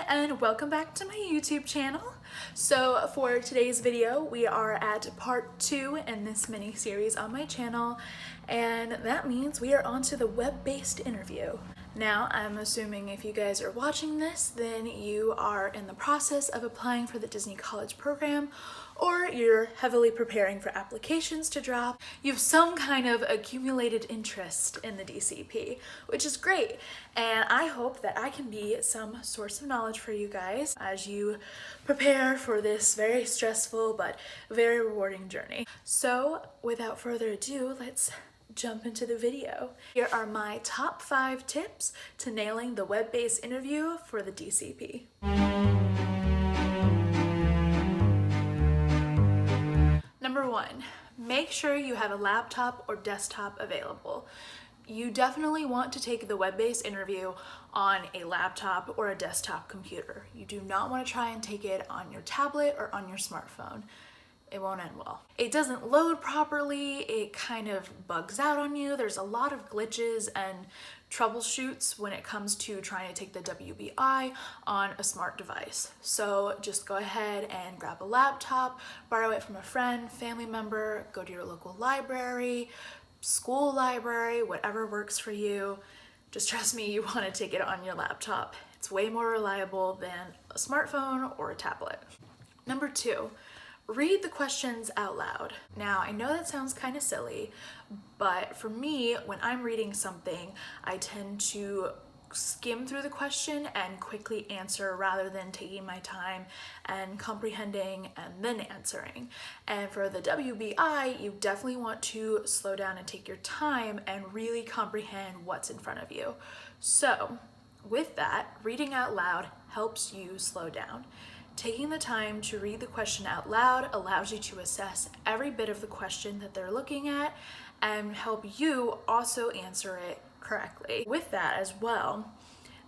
and welcome back to my YouTube channel. So for today's video, we are at part 2 in this mini series on my channel, and that means we are on to the web-based interview. Now, I'm assuming if you guys are watching this, then you are in the process of applying for the Disney College program, or you're heavily preparing for applications to drop. You have some kind of accumulated interest in the DCP, which is great. And I hope that I can be some source of knowledge for you guys as you prepare for this very stressful but very rewarding journey. So without further ado, let's jump into the video. Here are my top 5 tips to nailing the web-based interview for the DCP. Number 1, make sure you have a laptop or desktop available. You definitely want to take the web-based interview on a laptop or a desktop computer. You do not want to try and take it on your tablet or on your smartphone. It won't end well. It doesn't load properly, it kind of bugs out on you. There's a lot of glitches and troubleshoots when it comes to trying to take the WBI on a smart device. So just go ahead and grab a laptop, borrow it from a friend, family member, go to your local library, school library, whatever works for you. Just trust me, you want to take it on your laptop. It's way more reliable than a smartphone or a tablet. Number 2, read the questions out loud. Now, I know that sounds kind of silly, but for me, when I'm reading something, I tend to skim through the question and quickly answer rather than taking my time and comprehending and then answering. And for the WBI, you definitely want to slow down and take your time and really comprehend what's in front of you. So with that, reading out loud helps you slow down. Taking the time to read the question out loud allows you to assess every bit of the question that they're looking at and help you also answer it correctly. With that as well,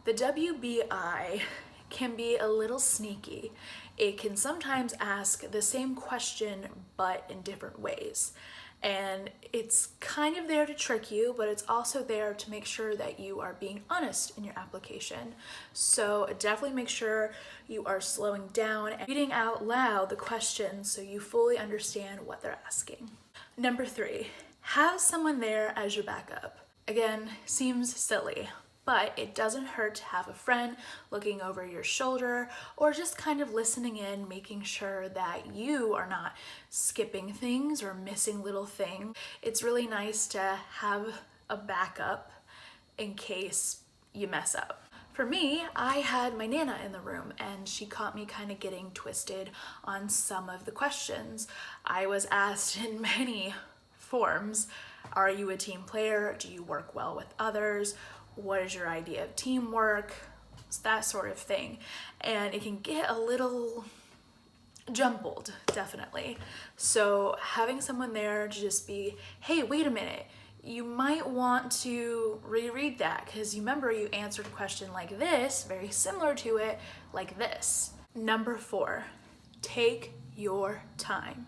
the WBI can be a little sneaky. It can sometimes ask the same question but in different ways. And it's kind of there to trick you, but it's also there to make sure that you are being honest in your application. So definitely make sure you are slowing down and reading out loud the questions so you fully understand what they're asking. Number 3, have someone there as your backup. Again, seems silly, but it doesn't hurt to have a friend looking over your shoulder or just kind of listening in, making sure that you are not skipping things or missing little things. It's really nice to have a backup in case you mess up. For me, I had my Nana in the room and she caught me kind of getting twisted on some of the questions. I was asked in many forms, are you a team player? Do you work well with others? What is your idea of teamwork? It's that sort of thing. And it can get a little jumbled, definitely. So having someone there to just be, hey, wait a minute, you might want to reread that because you remember you answered a question like this, very similar to it, like this. Number 4, take your time.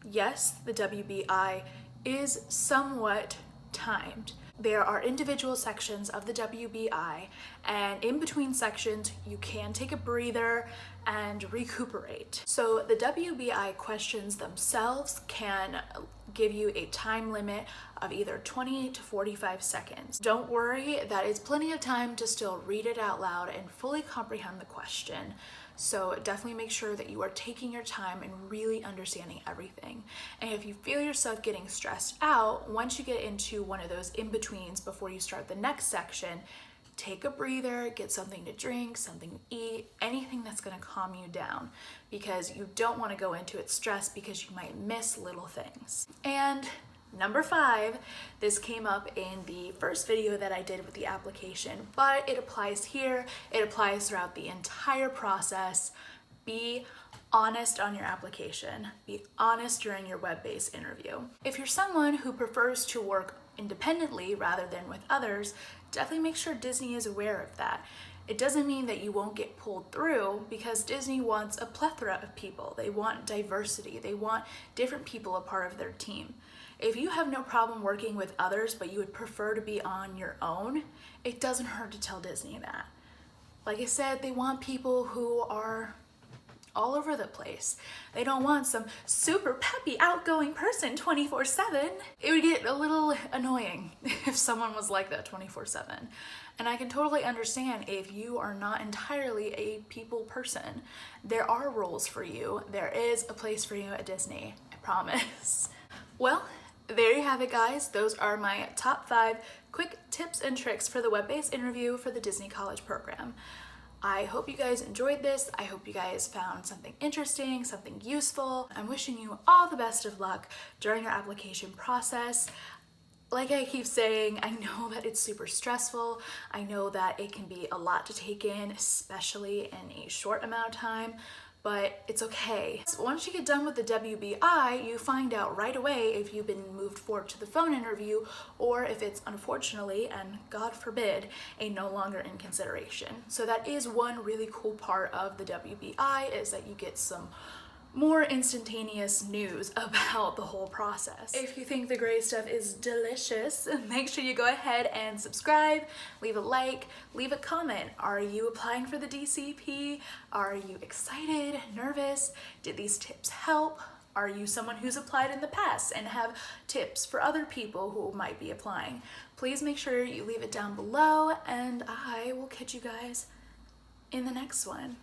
Yes, the WBI is somewhat timed. There are individual sections of the WBI, and in between sections, you can take a breather and recuperate. So the WBI questions themselves can give you a time limit of either 20 to 45 seconds. Don't worry, that is plenty of time to still read it out loud and fully comprehend the question. So definitely make sure that you are taking your time and really understanding everything. And if you feel yourself getting stressed out, once you get into one of those in-betweens before you start the next section, take a breather, get something to drink, something to eat, anything that's gonna calm you down, because you don't wanna go into it stressed because you might miss little things. And number 5, this came up in the first video that I did with the application, but it applies here, it applies throughout the entire process. Be honest on your application. Be honest during your web-based interview. If you're someone who prefers to work independently rather than with others, definitely make sure Disney is aware of that. It doesn't mean that you won't get pulled through, because Disney wants a plethora of people. They want diversity. They want different people a part of their team. If you have no problem working with others, but you would prefer to be on your own, it doesn't hurt to tell Disney that. Like I said, they want people who are all over the place. They don't want some super peppy, outgoing person 24/7. It would get a little annoying if someone was like that 24/7. And I can totally understand if you are not entirely a people person. There are roles for you. There is a place for you at Disney, I promise. Well, there you have it, guys. Those are my top 5 quick tips and tricks for the web-based interview for the Disney College program. I hope you guys enjoyed this. I hope you guys found something interesting, something useful. I'm wishing you all the best of luck during your application process. Like I keep saying, I know that it's super stressful. I know that it can be a lot to take in, especially in a short amount of time, but it's okay. Once you get done with the WBI, you find out right away if you've been moved forward to the phone interview or if it's unfortunately, and God forbid, a no longer in consideration. So that is one really cool part of the WBI, is that you get some more instantaneous news about the whole process. If you think the gray stuff is delicious, make sure you go ahead and subscribe, leave a like, leave a comment. Are you applying for the DCP? Are you excited, nervous? Did these tips help? Are you someone who's applied in the past and have tips for other people who might be applying? Please make sure you leave it down below, and I will catch you guys in the next one.